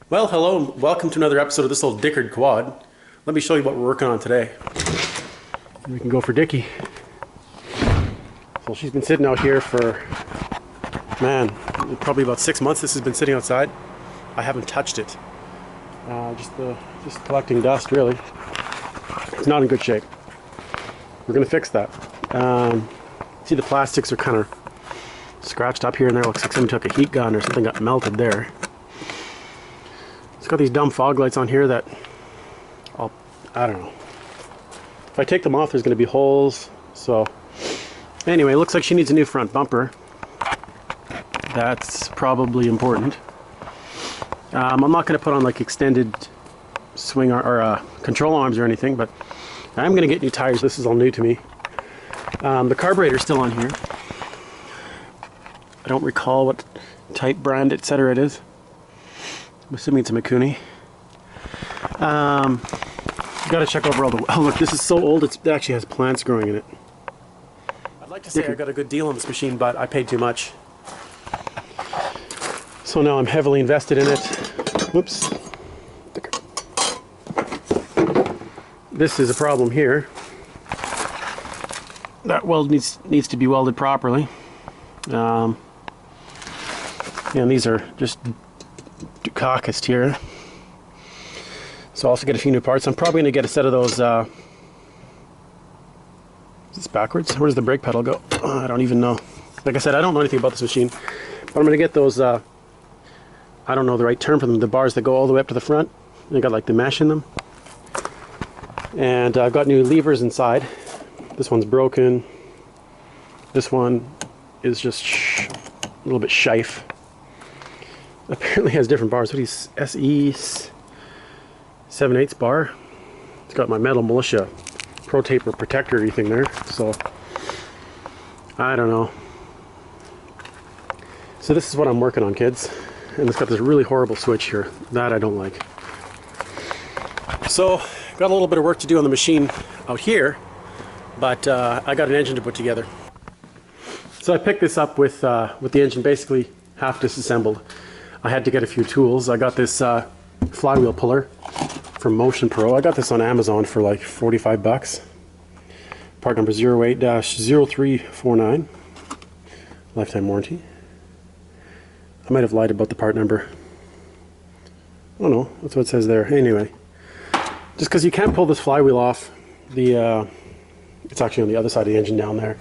Well, hello and welcome to another episode of this little Dickard quad. Let me show you what we're working on today. We can go for Dickie. So she's been sitting out here for, man, probably about 6 months. This has been sitting outside. I haven't touched it. Just collecting dust, really. It's not in good shape. We're gonna fix that. See, the plastics are kind of scratched up here and there. Looks like someone took a heat gun or something got melted there. It's got these dumb fog lights on here that I don't know. If I take them off, there's going to be holes. So anyway, it looks like she needs a new front bumper. That's probably important. I'm not going to put on like extended swing or control arms or anything, but I'm going to get new tires. This is all new to me. The carburetor's still on here. I don't recall what type, brand, etc. it is. I'm assuming it's a Mikuni. Got to check over all the... Oh look, this is so old it actually has plants growing in it. I'd like to say I got a good deal on this machine, but I paid too much. So now I'm heavily invested in it. Whoops. This is a problem here. That weld needs to be welded properly. And these are just carcassed here. So I'll also get a few new parts. I'm probably going to get a set of those. Is this backwards? Where does the brake pedal go? Oh, I don't even know. Like I said, I don't know anything about this machine, but I'm going to get those. I don't know the right term for them. The bars that go all the way up to the front. They got like the mesh in them. And I've got new levers inside. This one's broken. This one is just a little bit shife. Apparently has different bars. What is SE 7/8 bar? It's got my metal militia pro taper protector thing there. So I don't know. So this is what I'm working on, kids. And it's got this really horrible switch here. That I don't like. So got a little bit of work to do on the machine out here, but I got an engine to put together. So I picked this up with the engine basically half disassembled. I had to get a few tools. I got this Flywheel Puller from Motion Pro. I got this on Amazon for like 45 bucks. Part number 08-0349. Lifetime warranty. I might have lied about the part number. Oh no, that's what it says there. Anyway, just because you can't pull this flywheel off, it's actually on the other side of the engine down there.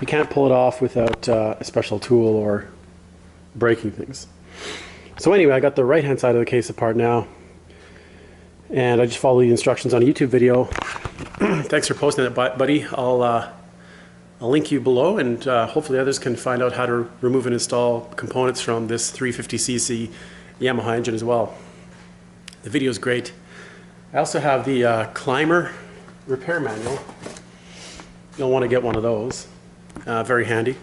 You can't pull it off without a special tool or breaking things. So anyway, I got the right hand side of the case apart now, and I just follow the instructions on a YouTube video. Thanks for posting that, buddy. I'll link you below, and hopefully others can find out how to remove and install components from this 350cc Yamaha engine as well. The video is great. I also have the Climber repair manual. You'll want to get one of those. Very handy.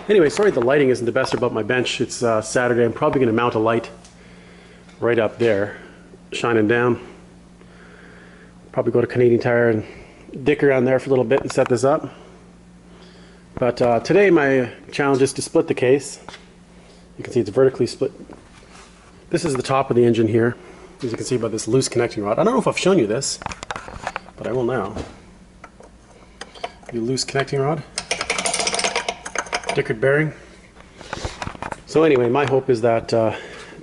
Anyway, sorry the lighting isn't the best about my bench. It's Saturday. I'm probably going to mount a light right up there, shining down. Probably go to Canadian Tire and dick around there for a little bit and set this up. But today my challenge is to split the case. You can see it's vertically split. This is the top of the engine here, as you can see by this loose connecting rod. I don't know if I've shown you this, but I will now. The loose connecting rod. Dickard bearing. So anyway, my hope is that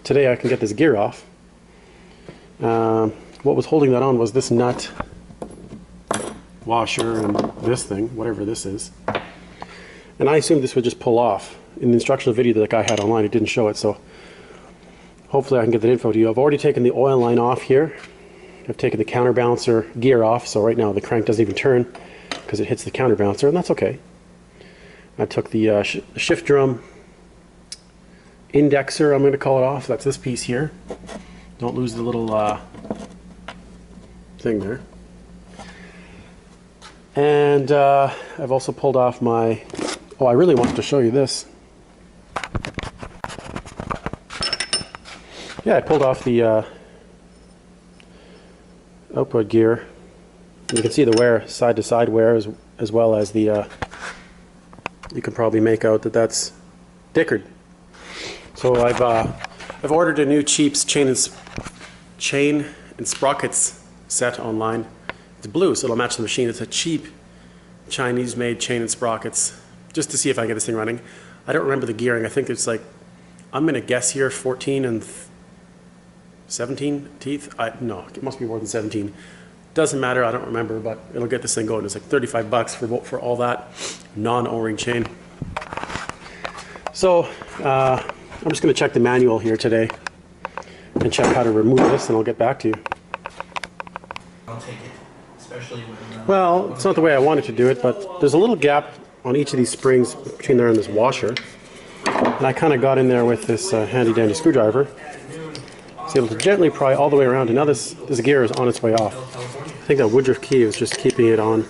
today I can get this gear off. What was holding that on was this nut, washer, and this thing, whatever this is. And I assumed this would just pull off. In the instructional video that the guy had online, it didn't show it, so hopefully I can get that info to you. I've already taken the oil line off here. I've taken the counterbalancer gear off, so right now the crank doesn't even turn because it hits the counterbalancer, and that's okay. I took the shift drum indexer, I'm going to call it off. That's this piece here. Don't lose the little thing there. And I've also pulled off my... Oh, I really wanted to show you this. Yeah, I pulled off the output gear. You can see the wear, side-to-side wear, as well as the... you can probably make out that that's Dickard. So I've I've ordered a new Cheap's chain and sprockets set online. It's blue, so it'll match the machine. It's a cheap Chinese-made chain and sprockets, just to see if I get this thing running. I don't remember the gearing. I think it's like, I'm going to guess here 14 and 17 teeth. No, it must be more than 17. Doesn't matter, I don't remember, but it'll get this thing going. It's like 35 bucks for all that non-O-ring chain. So I'm just going to check the manual here today and check how to remove this, and I'll get back to you. I'll take it, especially when... Well, it's not the way I wanted to do it, but there's a little gap on each of these springs between there and this washer. And I kind of got in there with this handy-dandy screwdriver. I was able to gently pry all the way around, and now this gear is on its way off. I think that Woodruff key is just keeping it on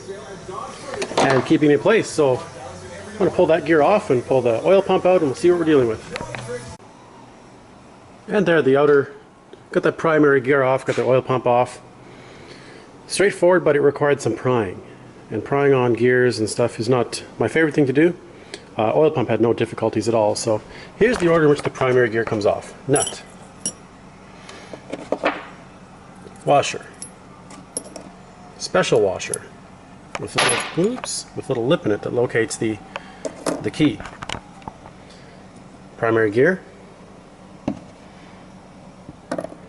and keeping it in place. So I'm going to pull that gear off and pull the oil pump out, and we'll see what we're dealing with. And there, the outer, got that primary gear off, got the oil pump off. Straightforward, but it required some prying. And prying on gears and stuff is not my favorite thing to do. Oil pump had no difficulties at all. So here's the order in which the primary gear comes off. Nut. Washer. Special washer. With little lip in it that locates the key. Primary gear.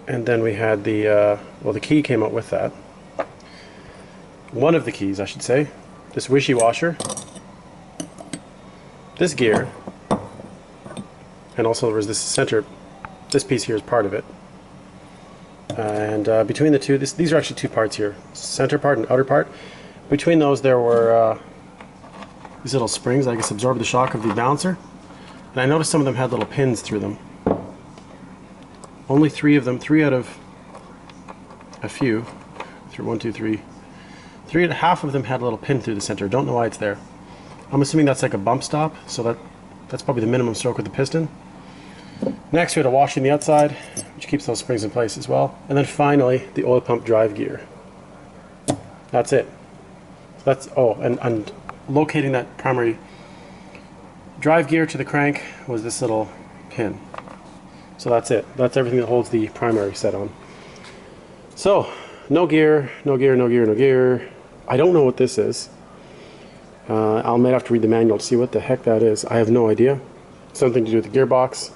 And then we had the key came out with that. One of the keys, I should say. This wishy washer. This gear. And also there was this center, this piece here is part of it. And between the two, these are actually two parts here. Center part and outer part. Between those there were these little springs, I guess, absorb the shock of the balancer. And I noticed some of them had little pins through them. Only three of them, three out of a few. Through 1, 2, 3. Half of them had a little pin through the center. Don't know why it's there. I'm assuming that's like a bump stop, so that's probably the minimum stroke with the piston. Next we had a washing the outside, which keeps those springs in place as well. And then finally, the oil pump drive gear. That's it. And locating that primary drive gear to the crank was this little pin. So that's it. That's everything that holds the primary set on. So, no gear, no gear, no gear, no gear. I don't know what this is. I might have to read the manual to see what the heck that is. I have no idea. Something to do with the gearbox.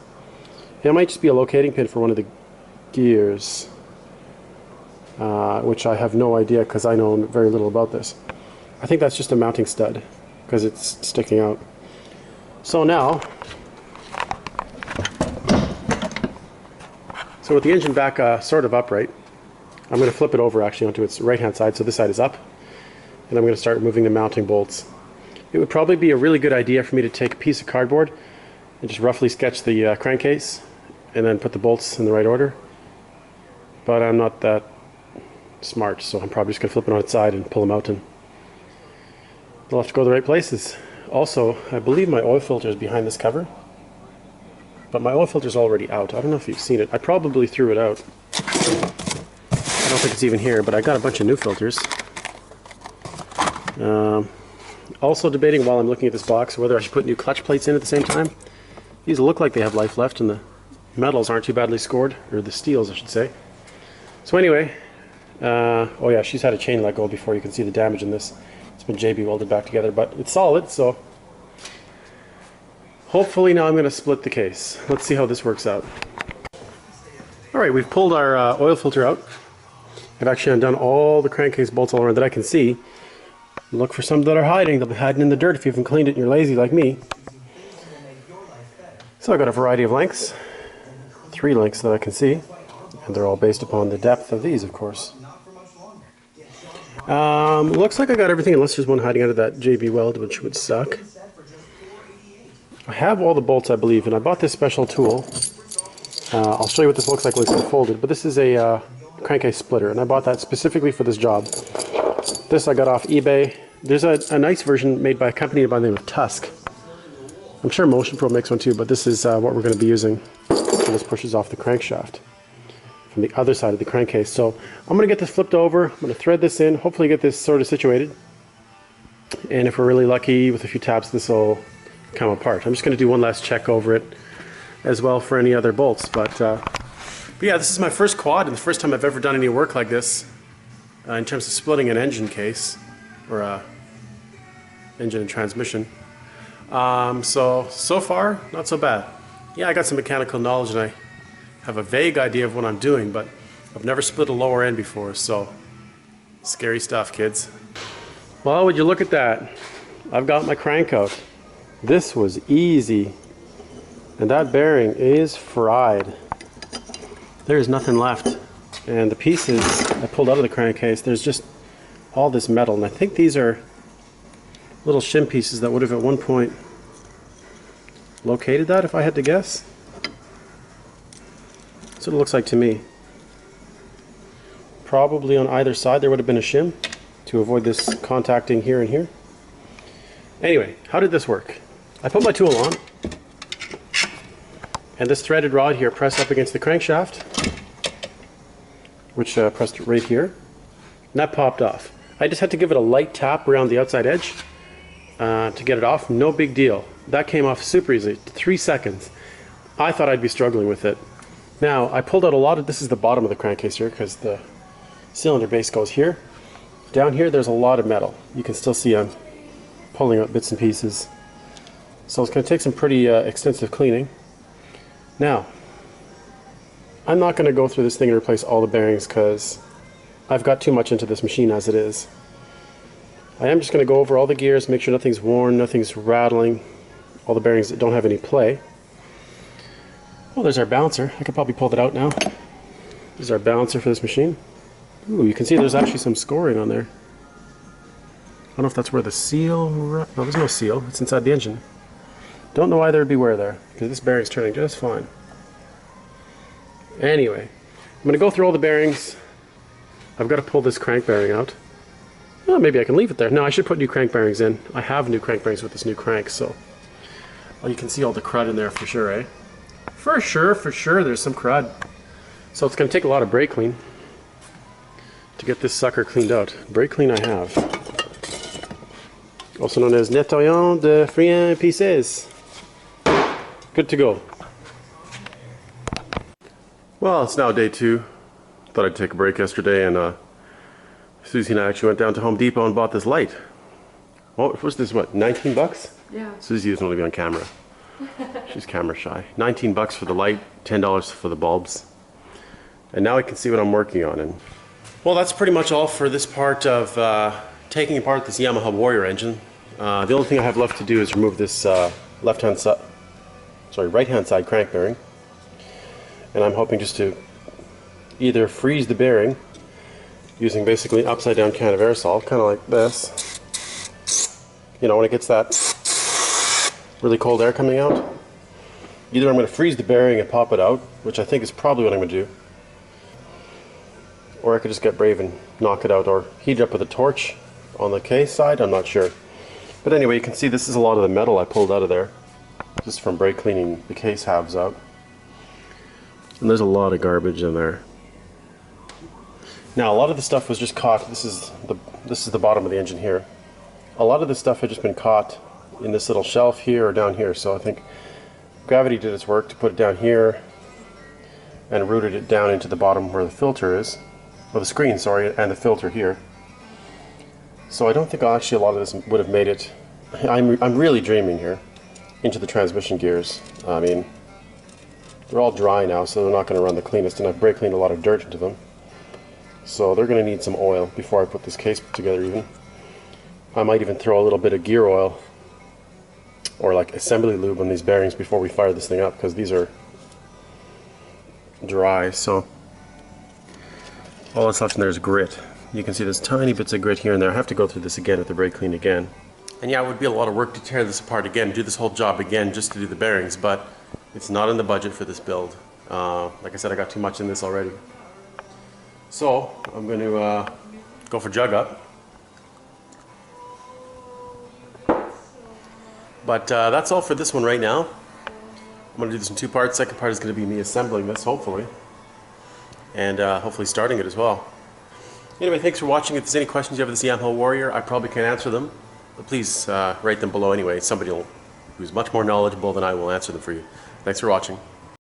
It might just be a locating pin for one of the gears, which I have no idea because I know very little about this. I think that's just a mounting stud because it's sticking out. So now, with the engine back sort of upright, I'm going to flip it over actually onto its right hand side, so this side is up, and I'm going to start removing the mounting bolts. It would probably be a really good idea for me to take a piece of cardboard and just roughly sketch the crankcase and then put the bolts in the right order, but I'm not that smart, so I'm probably just going to flip it on its side and pull them out, and they'll have to go the right places. Also, I believe my oil filter is behind this cover, but my oil filter is already out. I don't know if you've seen it. I probably threw it out. I don't think it's even here, but I got a bunch of new filters. Also debating while I'm looking at this box whether I should put new clutch plates in at the same time. These look like they have life left and the metals aren't too badly scored, or the steels I should say. So anyway, oh yeah, she's had a chain let go before. You can see the damage in this. It's been JB welded back together, but it's solid, so hopefully now I'm going to split the case. Let's see how this works out. Alright, we've pulled our oil filter out. I've actually undone all the crankcase bolts all around that I can see. Look for some that are hiding. They'll be hiding in the dirt if you haven't cleaned it and you're lazy like me. So I've got a variety of lengths. 3 lengths that I can see. And they're all based upon the depth of these, of course. Looks like I got everything unless there's one hiding under that JB weld, which would suck. I have all the bolts, I believe, and I bought this special tool. I'll show you what this looks like when it's unfolded, but this is a crankcase splitter, and I bought that specifically for this job. This I got off eBay. There's a nice version made by a company by the name of Tusk. I'm sure Motion Pro makes one too, but this is what we're going to be using. So this pushes off the crankshaft from the other side of the crankcase. So I'm going to get this flipped over. I'm going to thread this in, hopefully get this sort of situated. And if we're really lucky with a few taps, this will come apart. I'm just going to do one last check over it as well for any other bolts. But yeah, this is my first quad and the first time I've ever done any work like this in terms of splitting an engine case or engine and transmission. So far, not so bad. Yeah, I got some mechanical knowledge and I have a vague idea of what I'm doing, but I've never split a lower end before, so scary stuff, kids. Well, would you look at that? I've got my crank out. This was easy. And that bearing is fried. There's nothing left. And the pieces I pulled out of the crankcase, there's just all this metal. And I think these are little shim pieces that would have at one point located that, if I had to guess. That's what it looks like to me. Probably on either side there would have been a shim to avoid this contacting here and here. Anyway, how did this work? I put my tool on, and this threaded rod here pressed up against the crankshaft, which pressed right here, and that popped off. I just had to give it a light tap around the outside edge to get it off. No big deal. That came off super easily, 3 seconds. I thought I'd be struggling with it. Now, I pulled out a lot of, this is the bottom of the crankcase here, because the cylinder base goes here. Down here there's a lot of metal. You can still see I'm pulling out bits and pieces. So it's going to take some pretty extensive cleaning. Now, I'm not going to go through this thing and replace all the bearings because I've got too much into this machine as it is. I am just going to go over all the gears, make sure nothing's worn, nothing's rattling, all the bearings that don't have any play. Oh, there's our balancer. I could probably pull that out now. This is our balancer for this machine. Ooh, you can see there's actually some scoring on there. I don't know if that's where the seal... No, there's no seal. It's inside the engine. Don't know why there'd be wear there, because this bearing's turning just fine. Anyway, I'm going to go through all the bearings. I've got to pull this crank bearing out. Oh, maybe I can leave it there. No, I should put new crank bearings in. I have new crank bearings with this new crank, so... Well, you can see all the crud in there for sure, eh? For sure, there's some crud. So it's going to take a lot of brake clean to get this sucker cleaned out. Brake clean I have. Also known as nettoyant de frein pieces. Good to go. Well, it's now day 2. Thought I'd take a break yesterday, and Susie and I actually went down to Home Depot and bought this light. What was this, what, 19 bucks? Yeah. Susie doesn't want to be on camera. She's camera shy. 19 bucks for the light, $10 for the bulbs. And now I can see what I'm working on. And well, that's pretty much all for this part of taking apart this Yamaha Warrior engine. The only thing I have left to do is remove this right-hand side crank bearing. And I'm hoping just to either freeze the bearing using basically an upside down can of aerosol, kind of like this. You know, when it gets that really cold air coming out. Either I'm going to freeze the bearing and pop it out, which I think is probably what I'm going to do. Or I could just get brave and knock it out, or heat it up with a torch on the case side, I'm not sure. But anyway, you can see this is a lot of the metal I pulled out of there, just from brake cleaning the case halves out. And there's a lot of garbage in there. Now, a lot of the stuff was just caught, this is the bottom of the engine here. A lot of this stuff had just been caught in this little shelf here or down here, so I think gravity did its work to put it down here and rooted it down into the bottom where the filter is, or the screen, sorry, and the filter here. So I don't think actually a lot of this would have made it, I'm really dreaming here, into the transmission gears. I mean, they're all dry now, so they're not going to run the cleanest, and I've brake cleaned a lot of dirt into them. So they're going to need some oil before I put this case together even. I might even throw a little bit of gear oil or like assembly lube on these bearings before we fire this thing up, because these are dry. So all that's left in there is grit. You can see there's tiny bits of grit here and there. I have to go through this again with the brake clean again. And yeah, it would be a lot of work to tear this apart again, do this whole job again just to do the bearings, but it's not in the budget for this build. Like I said, I got too much in this already. So I'm going to go for jug up. But that's all for this one right now. I'm going to do this in 2 parts. Second part is going to be me assembling this, hopefully. And hopefully starting it as well. Anyway, thanks for watching. If there's any questions you have with this Yamaha Warrior, I probably can't answer them. But please write them below anyway. Somebody who's much more knowledgeable than I will answer them for you. Thanks for watching.